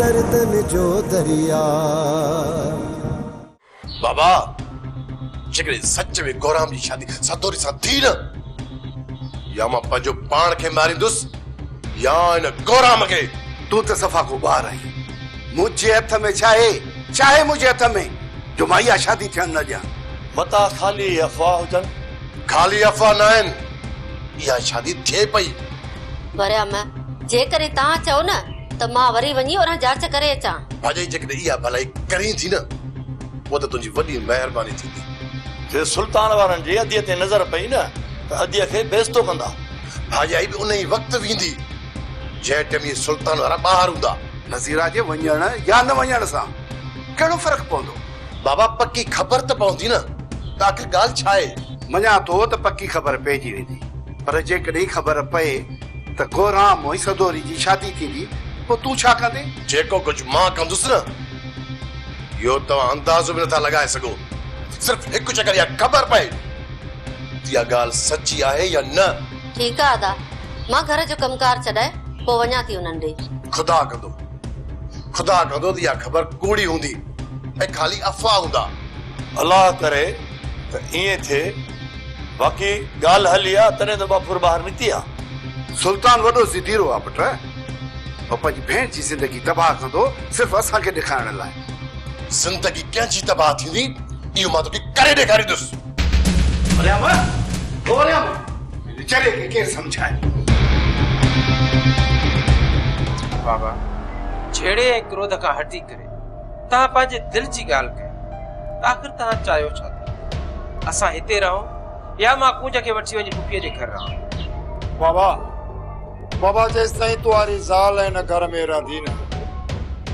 गर्दन जो दरिया। बाबा जेकॾहिं सच में गौराम जी शादी सतोरी सां थी न, या मां पंहिंजो पाण खे मारींदुसि या इन गौराम खे। तू तो सफा को बाहर आई, मुझे हथ में चाहे मुझे हथ में जो मां इहा शादी थियण न ॾियां। मता खाली अफ़वाह हुजनि, खाली अफ़वाह न आहिनि, इहा शादी थिए पई। वरिया मैं जेकरे तव्हां चओ न त मां वरी वञी और जांच करे अचां। भाॼई जेकॾहिं इहा भलाई करी थी न, वो त तुंहिंजी वॾी महिरबानी थींदी। जे सुल्तान वारनि जी अदीअ ते नज़र पई न त अदीअ खे बेइज़्तो कंदा। भाॼाई बि उन ई वक़्तु वेंदी जंहिं टाइम इहे सुल्तान वारा ॿाहिरि हूंदा। नज़ीरा जे वञण या न वञण सां कहिड़ो फ़र्क़ु पवंदो? बाबा पक्की ख़बर त पवंदी न त आख़िर ॻाल्हि छा आहे। मञा थो त पक्की ख़बर पइजी वेंदी, पर जेकॾहिं ख़बर पए त गौराम ऐं सदोरी जी शादी थींदी पोइ तूं छा कंदे? जेको कुझु मां कंदुसि न, इहो तव्हां अंदाज़ो बि नथा लॻाए सघो। सिर्फ़ हिकु चकर इहा ख़बर पए इहा ॻाल्हि सची आहे या न। ठीकु आहे अदा, मां घर जो कमकार छॾाए पोइ वञा थी उन्हनि ॾे। खुदा कंदो त इहा ख़बर कूड़ी हूंदी ऐं खाली अफ़वाह हूंदा। अलाह करे त ईअं थिए, बाक़ी ॻाल्हि हली आहे तॾहिं त बापुर ॿाहिरि निकिती आहे। सुल्तान वॾो ज़िदीरो आहे पुट, और पंहिंजी भेण जी ज़िंदगी तबाह कंदो सिर्फ़ु असांखे ॾेखारण लाइ। ज़िंदगी कंहिंजी तबाह थींदी इहो मां तोखे करे ॾेखारींदुसि। चले के केरु सम्झाए? बाबा छेड़े ऐं क्रोध खां हटी करे तव्हां पंहिंजे दिलि जी ॻाल्हि कयो। आख़िर तव्हां चाहियो छा था? असां हिते रहूं या मां कुंज खे वठी वञी पुफीअ जे घर रहूं? बाबा जेसि ताईं तुम्हारी ज़ाल हिन घर में रहंदी न,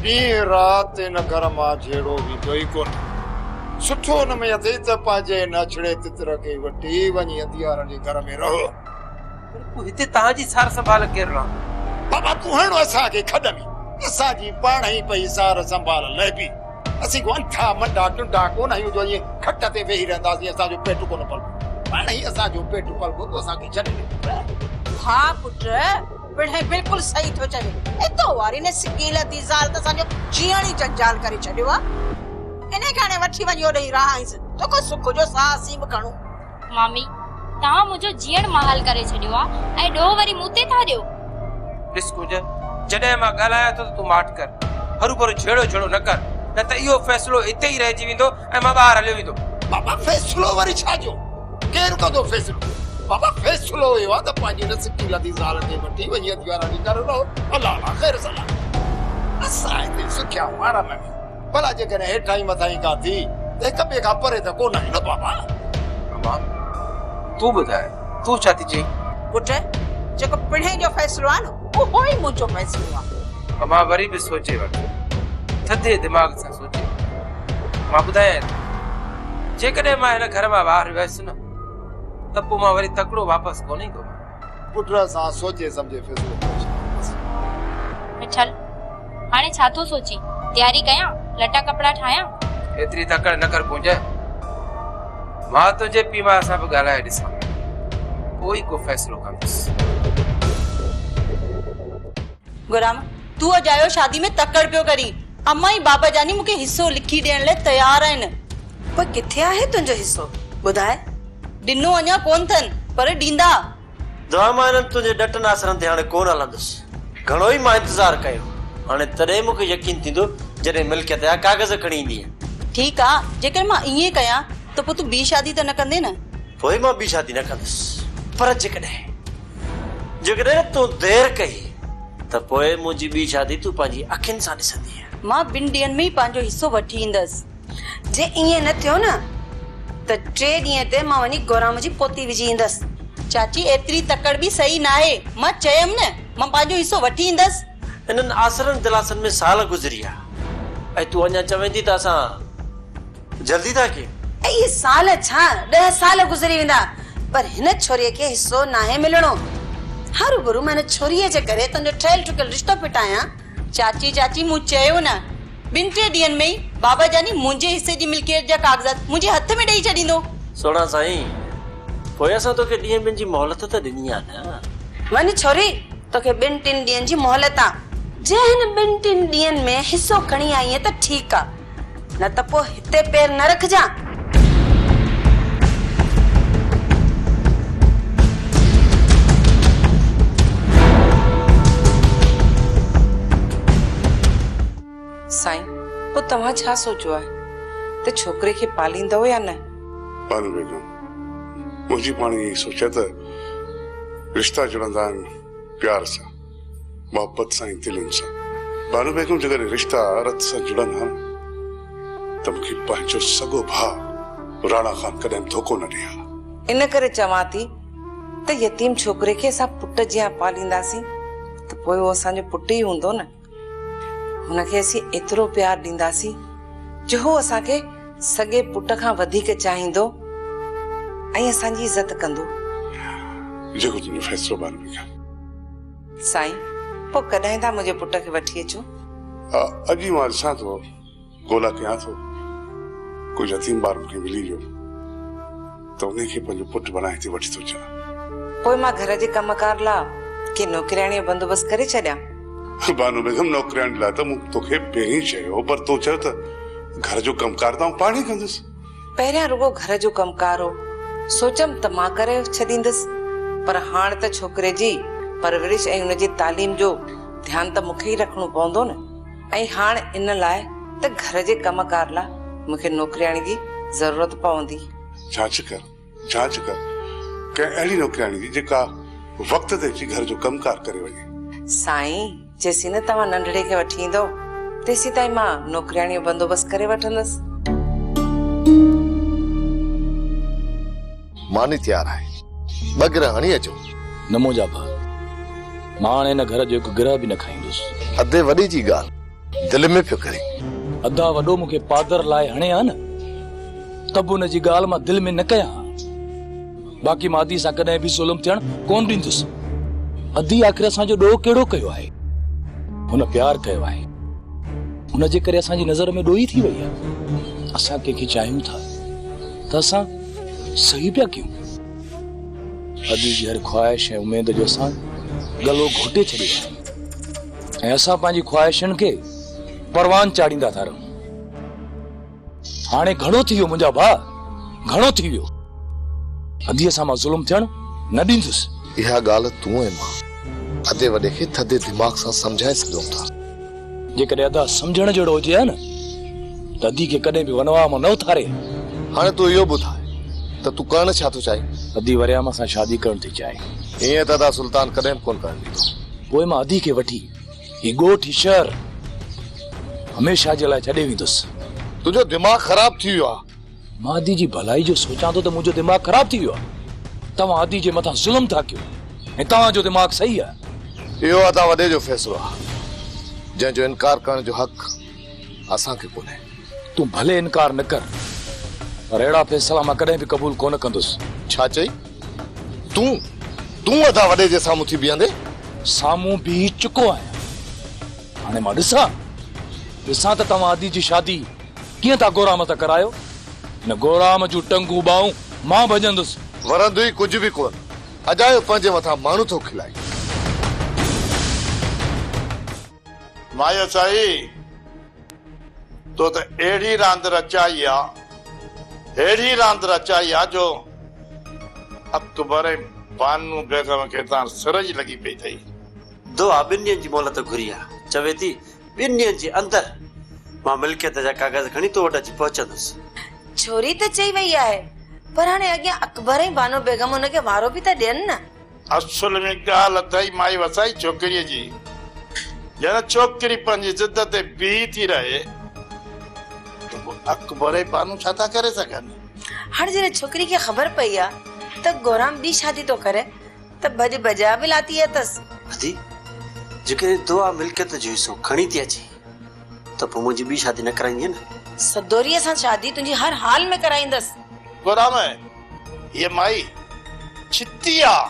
ॾींहुं राति हिन घर मां झेड़ो वेंदो ई कोन। सुठो हुन में अथई त पंहिंजे नछड़े तितर खे वठी वञी अंधियारनि जे घर में रहो। हिते तव्हांजी सार संभाल केरु रहंदो? बाबा तूं हणो असांखे खॾ में, असांजी पाण ई पई सार संभाल लहिबी। असीं को अंठा मंडा टुंडा कोन आहियूं जो ईअं खट ते वेही रहंदासीं, असांजो पेट कोन पलबो। पाण ई असांजो पेट पलबो त असांखे छॾे ॾे। हाँ पुट, पिणे बिल्कुल सही थो चवे। एतो वारी ने सिकील दी ज़ाल त असांजो जीअण ई जंजाल करे छॾियो आहे। इने काणे वठी वञी ओॾे ई रहांसि तो को सुख जो साह असीं बि खणूं। मामी तव्हां मुंहिंजो जीअण महाल करे छॾियो आहे ऐं ॾोह वरी मूं ते था ॾियो। ॾिस कुंज, जॾहिं मां ॻाल्हायां थो त तूं माठ कर, हरू भरू छेड़ो छेड़ो न कर, न त इहो फ़ैसिलो हिते ई रहिजी वेंदो ऐं मां ॿाहिरि हलियो वेंदो। बाबा फ़ैसिलो वरी छा जो? केरु कंदो फ़ैसिलो? बाबा फ़ैसिलो इहो आहे त पंहिंजी नसिकी लधी ज़ाल खे वठी वञी अंधियारनि जे घर रहो। अलाह ख़ैर सलाह। असां हिते सुखिया मार में भला जेकॾहिं हेठां ई मथां ई का थी त हिक ॿिए खां परे त कोन आहियूं न बाबा। अम्मा तूं ॿुधाए, तूं छा थी चई? पुट जेको पिणे जो फ़ैसिलो आहे न उहो ई मुंहिंजो फ़ैसिलो आहे। अम्मा वरी बि सोचे वठ, थधे दिमाग़ सां सोचे। मां ॿुधायां थो, जेकॾहिं मां हिन घर मां ॿाहिरि वियसि न त पोइ मां वरी तकिड़ो वापसि कोन ईंदो। पुट सां सोचे सम्झे फ़ैसिलो मिठल हाणे छा थो सोची? तयारी कयां, लटा कपड़ा ठाहियां? एतिरी तकड़ न कर कुंज, मां तुंहिंजे पीउ मां सां बि ॻाल्हाए ॾिसां, पोइ को फ़ैसिलो कंदुसि। गुराम तू अॼु आयो शादी में तकड़ पियो करी। अम्मा ई बाबा जानी मूंखे हिस्सो लिखी ॾियण लाइ तयार आहिनि। पर किथे आहे तुंहिंजो हिस्सो? ॿुधाए। ॾिनो अञा कोन अथनि पर ॾींदा। दवा मां हिननि तुंहिंजे डटनि आसरनि ते हाणे कोन हलंदुसि। घणो ई मां इंतज़ारु कयो, हाणे तॾहिं मूंखे यकीन थींदो जॾहिं मिल्कियत जा कागज़ खणी ईंदी। ठीकु आहे, जेकर मां ईअं कयां त पोइ तूं ॿी शादी त न कंदे न? पोइ मां ॿी शादी न कंदुसि, पर जेकॾहिं तूं देरि कई त पोइ मुंहिंजी ॿी शादी तूं पंहिंजी अखियुनि सां ॾिसंदी। मां ॿिनि ॾींहंनि में ई पंहिंजो हिस्सो वठी ईंदसि। जे ईअं न थियो न त 3 ॾींहं ते मां वञी गौराम जी पोती विझी ईंदसि। चाची एतिरी तकड़ बि सही न आहे। मां चयमि न मां पंहिंजो हिस्सो वठी ईंदसि। इन्हनि आसरनि दिलासनि में साल गुज़री आहे ऐं तूं अञा चवें थी त असां जल्दी था कयूं। इहे साल छा 10 साल गुज़री वेंदा, पर हिन छोरीअ खे हिस्सो नाहे मिलणो। हरू भरू मैंने छोरीअ जे करे तुंहिंजो ठहियल ठुकियल रिश्तो पिटायां। चाची मूं चयो न 2-3 ॾींहंनि में ई बाबा जानी मुंहिंजे हिस्से जी मिल्कियत जा कागज़ात मुंहिंजे हथ में ॾेई छॾींदो। सोना साईं, पोइ असां तोखे ॾींहं ॿिनि जी मोहलत त ॾिनी आहे न। वञ छोरी, तोखे 2-3 ॾींहंनि जी मोहलत आहे। जे हिन 2-3 ॾींहंनि में हिस्सो खणी आई है त ठीक आ, न त पोइ हिते पैर न रखजा। साईं, पोइ तव्हां छा सोचियो आहे त छोकिरे खे पालींदव या न? बानू बेगम, मुंहिंजी पाण इहा सोचा त रिश्ता जुड़ंदा आहिनि प्यार सां, मोहब्बत सां, दिलनि सां। बानू बेगम जेकर रिश्ता रत सां जुड़नि हा त मूंखे पंहिंजो सॻो भाउ राणा खान कॾहिं धोखो न ॾिया। इन करे चवां थी त यतीम छोकिरे खे असां पुट जीअं पालींदासीं त पोइ उहो असांजो पुट ई हूंदो न। हुनखे असीं एतिरो प्यार ॾींदासीं जो हू असांखे सॻे पुट खां वधीक चाहींदो ऐं असांजी इज़त कंदो। जेको तुंहिंजो फ़ैसिलो बानू बेगम। साईं, पोइ कॾहिं था मुंहिंजे पुट खे वठी अचो? अॼु ई मां ॾिसां थो, ॻोल्हा कयां थो, कोई यतीम ॿार मूंखे मिली वियो त उनखे पंहिंजो पुटु बणाए हिते वठी थो अचां। पोइ मां घर जे कमकार लाइ के नौकिराणीअ जो बंदोबस्तु करे छॾियां? बानू बेगम, नौकिराणी लाइ त मूं तोखे पहिरीं चयो, पर तूं चयो त घर जो कमकार त पाण ई कंदुसि। पहिरियां रुगो घर जो कमकार हो, सोचम त मां करे छॾींदसि, पर हाणे त छोकिरे जी परवरिश ऐं हुनजी तालीम जो ध्यान त मूंखे ई रखणो पवंदो न। ऐं हाणे इन लाइ त घर जे कमकार लाइ मूंखे नौकिराणी जी ज़रूरत पवंदी। जांच कर कंहिं अहिड़ी नौकिराणी जी जेका वक़्त ते अची घर जो कमकार करे वञे। साईं, जेसीं न तव्हां नंढड़े खे वठी ईंदो तेसीं ताईं मां नौकिराणी जो बंदोबस्तु करे वठंदसि। मानी तैयार आहे, बगर हणी अचो। न मुंहिंजा भाउ, मां हाणे हिन घर जो हिकु गिरह बि न खाईंदुसि। अधे वॾी जी ॻाल्हि दिलि में पियो करे। अदा वॾो मूंखे पादर लाइ हणे हा न, त बि हुनजी ॻाल्हि मां दिलि में न कयां। बाक़ी मां अदी सां कॾहिं बि ज़ुल्म थियण कोन ॾींदुसि। अदी आख़िर असांजो ॾोह कहिड़ो कयो आहे? हुन प्यार कयो आहे, हुनजे करे असांजी नज़र में ॾोही थी वई आहे। असां कंहिंखे चाहियूं था त असां सही पिया कयूं। अदी जी हर ख्वाहिश ऐं उमेद जो असां गलो घोटे छॾियो आहे ऐं असां पंहिंजी ख्वाहिशनि खे परवान चाढ़ींदा था रहूं। हाणे घणो थी वियो मुंहिंजा भाउ, घणो थी वियो। अदीअ सां मां ज़ुल्म थियण न ॾींदुसि। इहा ॻाल्हि तूं ऐं मां अधे वॾे खे थधे दिमाग़ सां सम्झाए सघूं था। जेकॾहिं अदा सम्झण जहिड़ो हुजे हा न त अदी खे कॾहिं बि वनवा मां न उथारे। हाणे तूं इहो ॿुधाए त तूं करण छा थो चाहीं? अदी वरियाम सां शादी करण थी चाहे। ईअं त अदा सुल्तान कॾहिं बि कोन करण ॾींदो। पोइ मां अदी खे वठी ही ॻोठ ही शहर हमेशा जे लाइ छॾे वेंदुसि। तुंहिंजो दिमाग़ ख़राब थी वियो आहे। मां अदी जी भलाई जो सोचां थो त मुंहिंजो दिमाग़ ख़राब थी वियो आहे। तव्हां अदी जे मथां ज़ुल्म था कयो ऐं तव्हांजो दिमाग़ सही आहे। इहो अदा वॾे जो फ़ैसिलो आहे, जंहिंजो इनकार करण जो हक़ असांखे कोन्हे। तूं भले इनकार न कर, पर अहिड़ा फ़ैसिला मां कॾहिं बि क़बूल कोन कंदुसि। छा चई? तूं अदा वॾे जे साम्हूं थी बीहंदे? साम्हूं बीह चुको आहियां। हाणे मां ॾिसां त तव्हां अदी जी शादी कीअं था गोराम था करायो। न गोराम जूं टंगूं ॿाहूं मां भॼंदुसि। वरंदो ई कुझु बि कोन, अजायो पंहिंजे मथां माण्हू थो खिलाए। मायो साईं, तो त अहिड़ी रांदि रचाई आहे जो अकबर ऐं बानू बेगम खे तां सिर जी लॻी पई अथई। दुआ 2 ॾींहंनि जी मोहलत घुरी आहे। चवे थी 2 ॾींहंनि जे अंदरि मां मिल्कियत जा कागज़ खणी तो वटि अची पहुचंदुसि। छोरी त चई वई आहे, पर हाणे अॻियां अकबर ऐं बानो बेगम हुनखे वारो बि त ॾियनि न। असुल में ॻाल्हि अथई माई वसाई छोकिरीअ जी, ॼण छोकिरी पंहिंजी ज़िद ते बीह थी रहे त पोइ अकबर ऐं बानू छा था करे सघनि? हाणे जॾहिं छोकिरी खे ख़बर पई आहे त गोराम ॿी शादी तो करे त भॼ भॼा बि लाती अथसि। अदी जेकॾहिं दुआ मिल्कियत जो हिसो खणी थी अचे त पोइ मुंहिंजी ॿी शादी न कराईंदी न। सदोरीअ सां शादी तुंहिंजी हर हाल में कराईंदसि। गोराम, ये माई छिती आहे,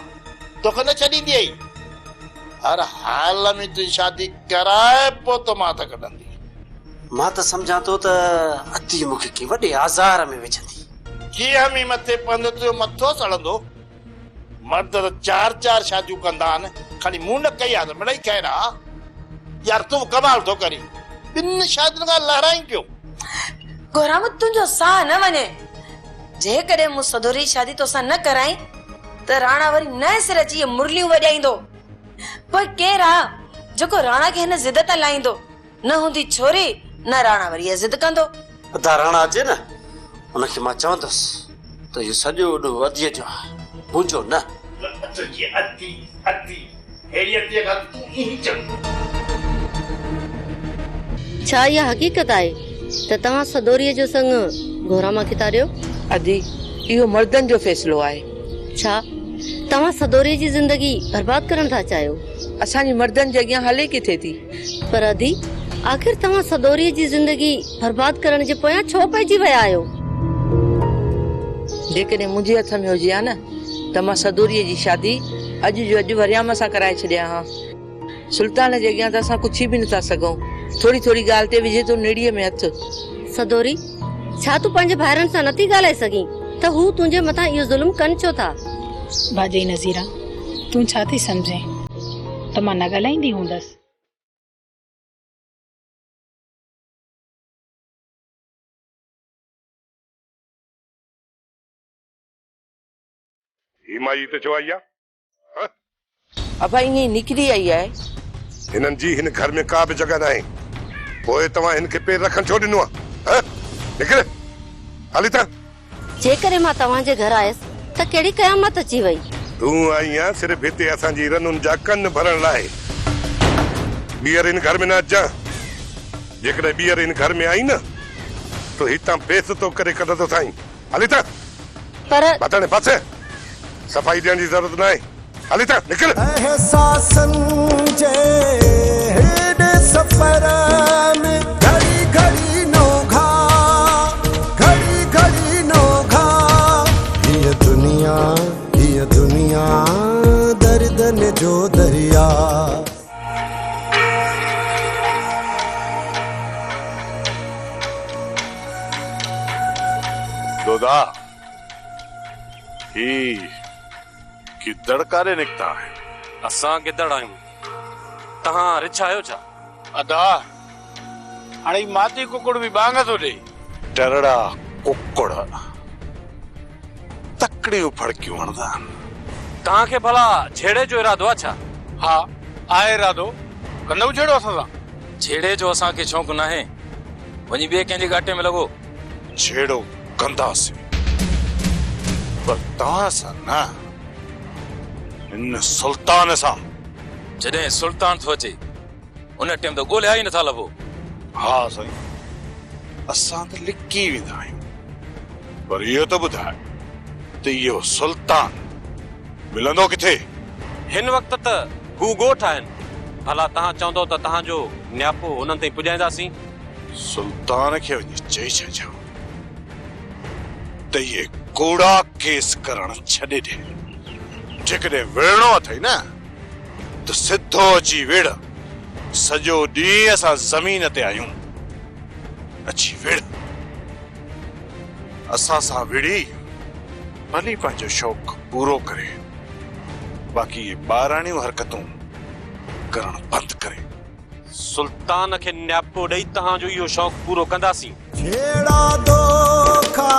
तोखे न छॾींदी आई। हर हाल में तुंहिंजी शादी कराए पोइ त मां त कढंदी। मां त सम्झां थो त अदी मूंखे कंहिं वॾे आज़ार में विझंदी। कीअं मी मथे पंध तुंहिंजो मथो सड़ंदो? मर्द त 4 शादियूं कंदा आहिनि, खाली मूं न कई आहे त मिड़ई ख़ैर आहे। यार तू कमाल तो करी इन शादियुनि खां लहराई क्यों गोराम तुंहिंजो साह न वञे जेकॾहिं मूं सदोरी शादी तोसां न कराई त राणा वरी नए सिरे जी मुरलियूं वॼाईंदो पर केरु आहे जेको राणा खे हिन ज़िद तां लाहींदो न हूंदी छोरी न राणा वरी ज़िद कंदो अदा राणा अचे न उनखे मां चवंदुसि त इहो सॼो ॾो वधीअ जो आहे मुंहिंजो न तुझी अति अति हेड़ी अति का तू ही चल छा इहा हक़ीक़त आहे त तव्हां सदोरीअ जो संग घोरामा खे तारियो? अदी इहो मर्दनि जो फ़ैसिलो आहे। छा तव्हां सदोरीअ जी ज़िंदगी बर्बाद करण था चाहियो? असांजी मर्दनि जे अॻियां हले किथे थी। पर अदी आख़िर तव्हां सदोरीअ जी ज़िंदगी बर्बाद करण जे पोयां छो पइजी विया आहियो? जेकॾहिं मुंहिंजे हथ में हुजे हा न त मां सदोरीअ जी शादी अॼु जो अॼु वरियाम सां कराए छॾिया हा। सुल्तान जे अॻियां त असां कुझु बि नथा सघूं। थोरी थोरी ॻाल्हि ते विझे थो नेड़ीअ में हथ। सदोरी छा तूं पंहिंजे भाइरनि सां नथी ॻाल्हाए सघीं त हू तुंहिंजे मथां इहो ज़ुल्म कनि छो था? बाजई नज़ीरा तूं छा थी सम्झे त मां न ॻाल्हाईंदी हूंदसि। ही माई त चो आई आहे अबा ईअं ई निकिरी आई आहे। हिननि जी हिन घर में का बि जगह नाहे पोइ तव्हां हिन खे पेर रखण छो ॾिनो आहे? निकिर हली था। जेकॾहिं मां तव्हांजे घर आयसि त कहिड़ी क़यामत अची वई? तूं आई आहे सिर्फ़ु हिते असांजी रनुनि जा कन भरण लाइ। ॿीहर हिन घर में न अचां। जेकॾहिं ॿीहर हिन घर में आई न तो हितां बेइज़्ज़तो करे कढंदो साईं। हली था। पर बतने पासे सफ़ाई ॾियण जी ज़रूरत न आहे। हली था निकिर। एहसासन जे हेॾे सफ़र में घड़ी घड़ी नोघा घड़ी घड़ी नोघा हीअ दुनिया दर्दन जो दरिया। दोदा ही गिदड़ कारे निकता है? असां गिदड़ आहियूं तव्हां रिछ आहियो छा? अदा हाणे माती कुकुड़ भी बांग थो ॾे। टरड़ा कुकुड़ तकड़ियूं फड़कियूं हणंदा आहिनि। तव्हांखे भला छेड़े जो इरादो आहे छा? हा आहे इरादो कंदव छेड़ो असां सां। छेड़े जो असांखे शौक़ु न आहे। वञी ॿिए कंहिंजे घाटे में लॻो छेड़ो कंदासीं पर तव्हां सां न इन सुल्तान सां। जॾहिं सुल्तान थो अचे उन टाइम त ॻोल्हिया ई नथा लभो। हा साईं असां त लिकी वेंदा आहियूं पर इहो त ॿुधाए त इहो सुल्तान मिलंदो किथे? हिन वक़्त त हू ॻोठ आहिनि। भला तव्हां चवंदो त तव्हांजो न्यापो उन्हनि ताईं पुॼाईंदासीं। सुल्तान खे वञी चई छॾियो त इहे कूड़ा केस करण छॾे ॾे। जेकॾहिं विढ़णो अथई न त सिधो अची विढ़। सॼो ॾींहुं असां ज़मीन ते आहियूं। अची विढ़। असां सां विढ़ी भली पंहिंजो शौक़ु पूरो करे बाक़ी ये ॿाराणियूं हरकतूं करण बंदि करे। सुल्तान खे न्यापो ॾेई तव्हांजो इहो शौक़ु पूरो कंदासीं। छेड़ा दो खा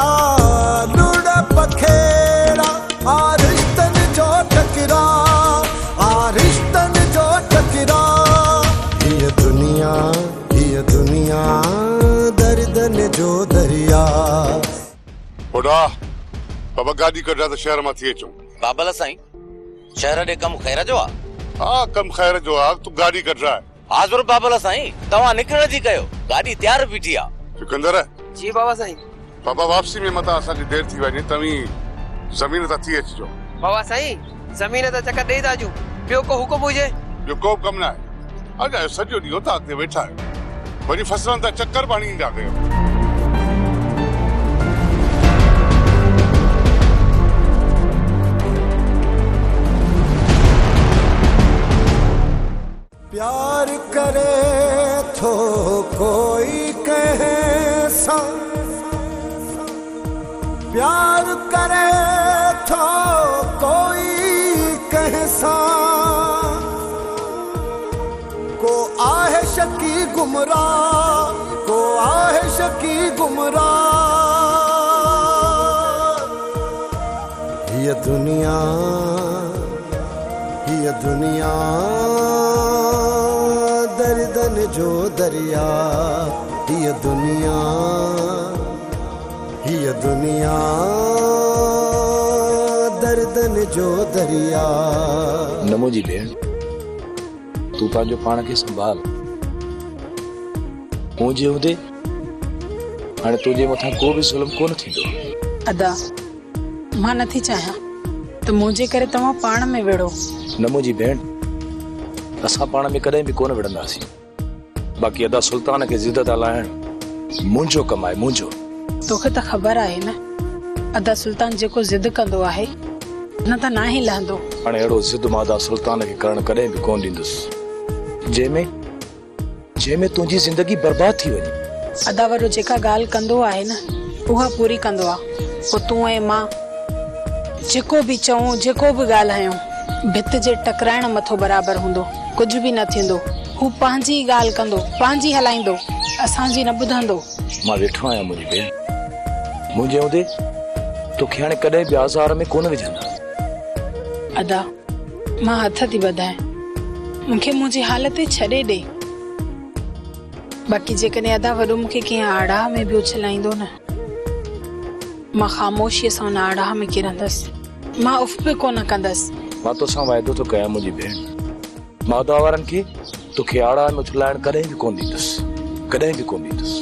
लुड़ पखेड़ा आ रिश्तन जो टकरा आ रिश्तन जो टकरा। ये दुनिया दर्दन जो दरिया। बुढ़ा बाबा गाड़ी कढा त शहर मां थी अचूं। बाबल साईं शहर ॾे कम ख़ैर जो आहे? हाँ कम ख़ैर जो आहे। तू गाड़ी कढ रहा है? हाज़ुर बाबल साईं तव्हां निकिरण जी कयो। गाड़ी तैयार बीठी आहे। सिकंदर जी बाबा साईं। बाबा वापसी में मता असांजी देर थी वञे तव्हीं ज़मीन तां थी अचिजो। बाबा साईं ज़मीन ते चकर ॾेई था अचूं। ॿियो को हुकुम हुजे? ॿियो को बि कमु न आहे। अॼु सॼो ॾींहुं उतां अॻिते वेठा आहियूं। वरी फसलनि तां चकर पाणी ईंदा कयो। प्यार करे थो कोई कैसा प्यार करे थो कोई कैसा को आहे गुमराह को आहे शकी गुमराह। ये दुनिया दर्दन जो दरिया, ये दुनिया दर्दन जो दरिया। नमो जी भेण, तू पंहिंजो पाण खे संभाल। मुंहिंजे हूंदे हाणे तुंहिंजे मथां को बि ज़ुल्म कोन थींदो। अदा मां नथी चाहियां त मुंहिंजे करे तव्हां पाण में विढ़ो। नमो जी भेण, असां पाण में कॾहिं बि कोन विढ़ंदासीं। बाक़ी अदा सुल्तान खे ज़िद था लाहिण मुंहिंजो कमु आहे, मुंहिंजो। तोखे त ख़बर आहे न, अदा सुल्तान जेको ज़िद कंदो आहे न त ना ही लहंदो। हाणे अहिड़ो ज़िद मां अदा सुल्तान खे करणु कॾहिं बि कोन ॾींदुसि जंहिंमें तुंहिंजी ज़िंदगी बर्बाद थी वञे। अदा वारो जेका ॻाल्हि कंदो आहे न उहा पूरी कंदो आहे। पोइ तूं ऐं मां जेको बि चऊं, जेको बि ॻाल्हायूं, भित जे टकराइण मथो बराबर हूंदो, कुझु बि न थींदो। हू पंहिंजी ॻाल्हि कंदो, पंहिंजी हलाईंदो, असांजी न ॿुधंदो। मां वेठो आहियां मुंहिंजी भेण, मुंहिंजे हूंदे तोखे हाणे कॾहिं बि आज़ार में कोन विझंदा। अदा मां हथ थी वधाए, मूंखे मुंहिंजी हालत छॾे ॾे। बाक़ी जेकॾहिं अदा वॾो मूंखे कंहिं आड़ाह में बि उछलाईंदो न, मां ख़ामोशीअ सां उन आड़ाह में किरंदसि, मां उफ बि कोन कंदसि। मां तोसां वाइदो थो कयां मुंहिंजी भेण, मां अदा वारनि खे तोखे आड़ाह में उछलाइण कॾहिं बि कोन ॾींदुसि, कॾहिं बि कोन ॾींदुसि।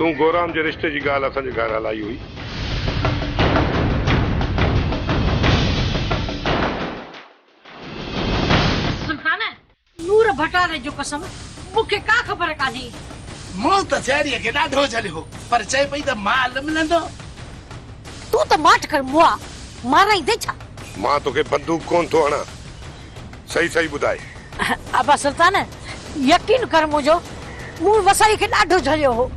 तू गोराम जे रिश्ते जी ॻाल्हि असांजे घर हलाई हुई। सुल्तान नूर भटारे जो कसम मूंखे का ख़बर कान्हे। मूं त साड़ीअ खे ॾाढो झलियो, पर चए पई त माल मिलंदो। तू त माठ कर मुआ माराईंदे छा? मां तोखे बंदूक कोन थो हणां, सही सही ॿुधाए। अबा सुल्तान यकीन कर, मुंहिंजो मूं वसाई खे ॾाढो झलियो हो,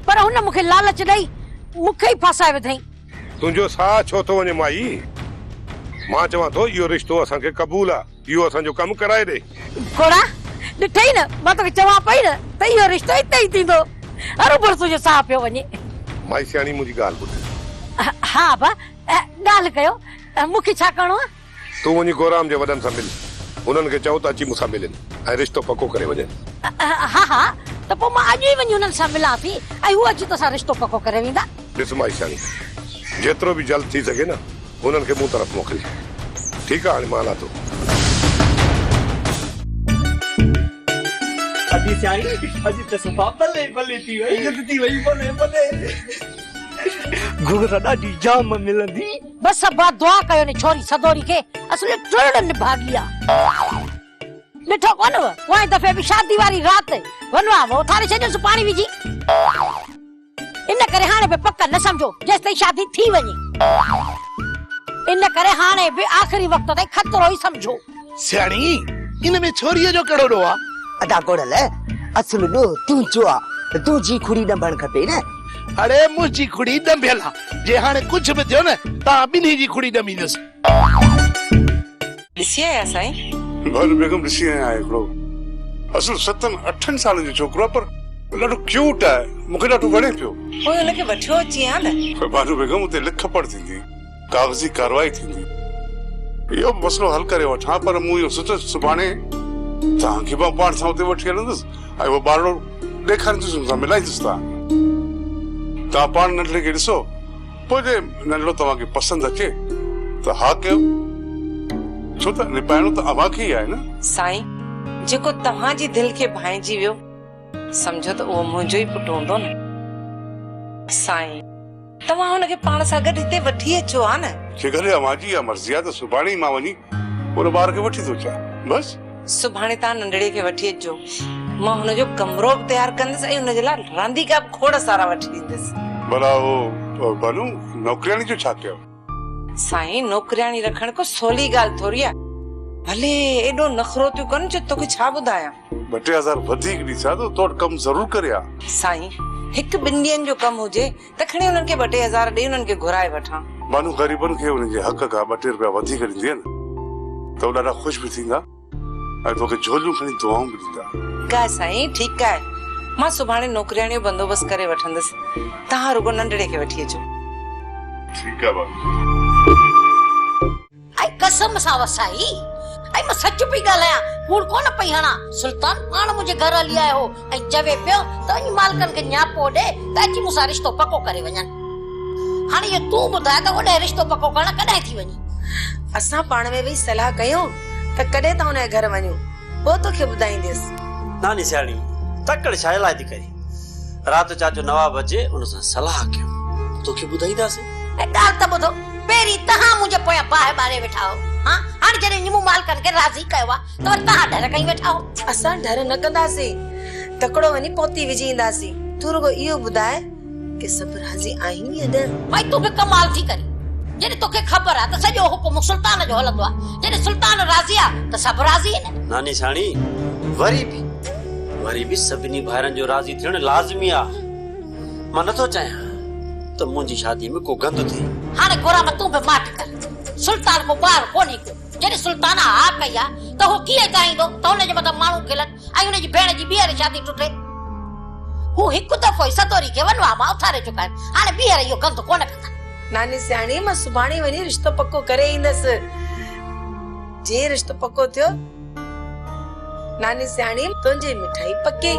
पर हुन मूंखे लालच ॾेई मूंखे ई फासाए विधई। तुंहिंजो साह छो थो वञे माई? मां चवां थो इहो रिश्तो असांखे क़बूल आहे, इहो असांजो कमु कराए ॾे। घोड़ा ॾिठई न, मां तोखे चवां पई न त इहो रिश्तो हिते ई थींदो। हर तुंहिंजो साह पियो वञे। माई सियाणी मुंहिंजी ॻाल्हि ॿुध। हा बा ॻाल्हि कयो, मूंखे छा करिणो आहे? तूं वञी गोराम जे वॾनि सां मिल, उन्हनि खे चओ त अची मूंसां मिलनि ऐं रिश्तो पको करे वञनि। हा हा, त पोइ मां अॼु ई वञी उन्हनि सां मिलां थी ऐं हू अची तोसां रिश्तो पको करे वेंदा। ॾिस माई सियाणी, जेतिरो बि जल्द थी सघे न उन्हनि खे मूं तरफ़ मोकिली। ठीकु आहे, हाणे मां हलां थो। अजी सियाणी, अजी त सफ़ा भले भले थी वई, थी वई भले भले। घुघरा ॾाढी जाम मिलंदी। बस बा दुआ कयो ने छोरी सदोरी खे, असले टुरड़न भाग लिया। ॾिठो कोन पोइ दफ़े बि शादी वारी राति वनवा वो थारे छॾियोसि पाणी विझी। इन करे हाणे बि पक न समझो जेसि ताईं शादी थी वञे। इन करे हाणे बि आख़िरी वक़्त ताईं खतरो ई समझो। सियाणी इन में छोरीअ जो कहिड़ो ॾोह आहे? अदा गोड़ल असुल ॾोह तुंहिंजो आहे, तुंहिंजी खुड़ी ॾंभण खपे न। अरे मुंहिंजी खुड़ी ॾंभियल आहे, जे हाणे कुझु बि थियो न तव्हां ॿिन्ही जी खुड़ी ॾंभींदुसि। ॾिसी आया साईं? भानु बेगम ॾिसी आया हिकिड़ो असुल 7-8 सालनि जो छोकिरो आहे, पर ॾाढो क्यूट आहे, मूंखे ॾाढो वणे पियो। पोइ हुनखे वठो अची हा न। भानु बेगम उते लिख पढ़ थींदी, कागज़ी कार्रवाई थींदी, इहो मसलो हल करे वठां, पर मूं इहो सोचियो सुभाणे तव्हांखे मां पाण सां उते वठी हलंदुसि ऐं उहो ॿारड़ो ॾेखारींदुसि, हुन सां मिलाईंदुसि। तव्हां पाण नंढड़े खे ॾिसो, पोइ जे नंढड़ो तव्हांखे पसंदि अचे त हा कयो, छो त निभाइणो त अव्हांखे ई आहे न। साईं जेको तव्हांजी दिलि खे भाइजी वियो, समझो त उहो मुंहिंजो ई पुटु हूंदो न। साईं तव्हां हुनखे पाण सां गॾु हिते वठी अचो हा न। जेकॾहिं अमाजी या मर्ज़ी आहे त सुभाणे ई मां वञी उन ॿार खे वठी थो अचां बस। सुभाणे तव्हां नंढड़े खे वठी अचो, मां हुनजो कमरो बि तयारु कंदसि ऐं हुनजे लाइ रांदीका बि खोड़ सारा वठी ॾींदसि। भला वो बनू नौकरियाणी जो छा कयो? साईं नौकरियाणी रखण को सवली ॻाल्हि थोरी आहे। भले एॾो नखरो थियूं कनि जो तोखे छा ॿुधायां। 2-3 वधीक ॾींदा त तो कम ज़रूर करिया। साईं 1-2 ॾींहंनि जो कम हुजे त खणी हुननि खे 2-3 ॾेई हुननि खे घुराए वठां। माण्हू ग़रीबनि खे हुननि जे हक़ खां 2 रुपया वधीक ॾींदी न त उहो ॾाढा ख़ुशि बि थींदा ऐं तोखे झोलियूं खणी दुआऊं बि ॾींदा। का साईं ठीकु आहे, मां सुभाणे नौकरियाणी जो बंदोबस्तु करे वठंदसि, तव्हां रुगो नंढड़े खे वठी अचो। ठीकु आहे बाबू। आई कसम सां वसाई, आई मां सच पई ॻाल्हायां, कूड़ कोन पई हणा। सुल्तान पाण मुंहिंजे घर हली आयो ऐं चवे पियो त वञी मालकनि खे न्यापो ॾे त अची मूंसां रिश्तो पको करे वञनि। हाणे इहो तूं ॿुधाए त ओॾे रिश्तो पको करण कॾहिं थी वञे? असां पाण में वेही सलाह कयूं त कॾहिं त हुनजे घर वञूं, पोइ तोखे ॿुधाईंदसि। नानी सियाणी तकड़ छा लाइ थी करी? राति चाचो नवाब अचे उन सां सलाह कयूं, तोखे ॿुधाईंदासीं। ऐं ॻाल्हि त ॿुधो, पहिरीं तव्हां मुंहिंजे पोयां बाहि ॿारे वेठा हो। हां हाणे जॾहिं निमू मालकनि खे राज़ी कयो आहे त वरी तव्हां डर कई वेठा हो। असां डर न कंदासीं, तकड़ो वञी पोती विझी ईंदासीं। तूं रुगो इहो ॿुधाए कि सभु राज़ी आहिनि या न? भाई तूं बि कमाल थी करी। जॾहिं तोखे ख़बर आहे त सॼो हुकुम सुल्तान जो हलंदो आहे, जॾहिं सुल्तान राज़ी आहे त सभु राज़ी आहिनि। नानी साणी वरी बि सभिनी भाइरनि जो राज़ी थियण लाज़मी आहे। मां नथो चाहियां त मुंहिंजी शादी में को गंद थिए। हाणे घोड़ा में तूं बि माट कर। सुल्तान को ॿार कोन्हे को, जॾहिं सुल्तान हा कई आहे त हू कीअं चाहींदो त हुनजे मथां माण्हू खिलनि ऐं हुनजी भेण जी ॿीहर शादी टुटे? हू हिकु दफ़ो ई सदोरी खे वनवा मां उथारे चुका आहिनि, हाणे ॿीहर इहो गंद कोन कंदा। नानी सियाणी मां सुभाणे वञी रिश्तो पको करे ईंदसि। जे रिश्तो पको थियो नानी सियाणी तुंहिंजी मिठाई पके।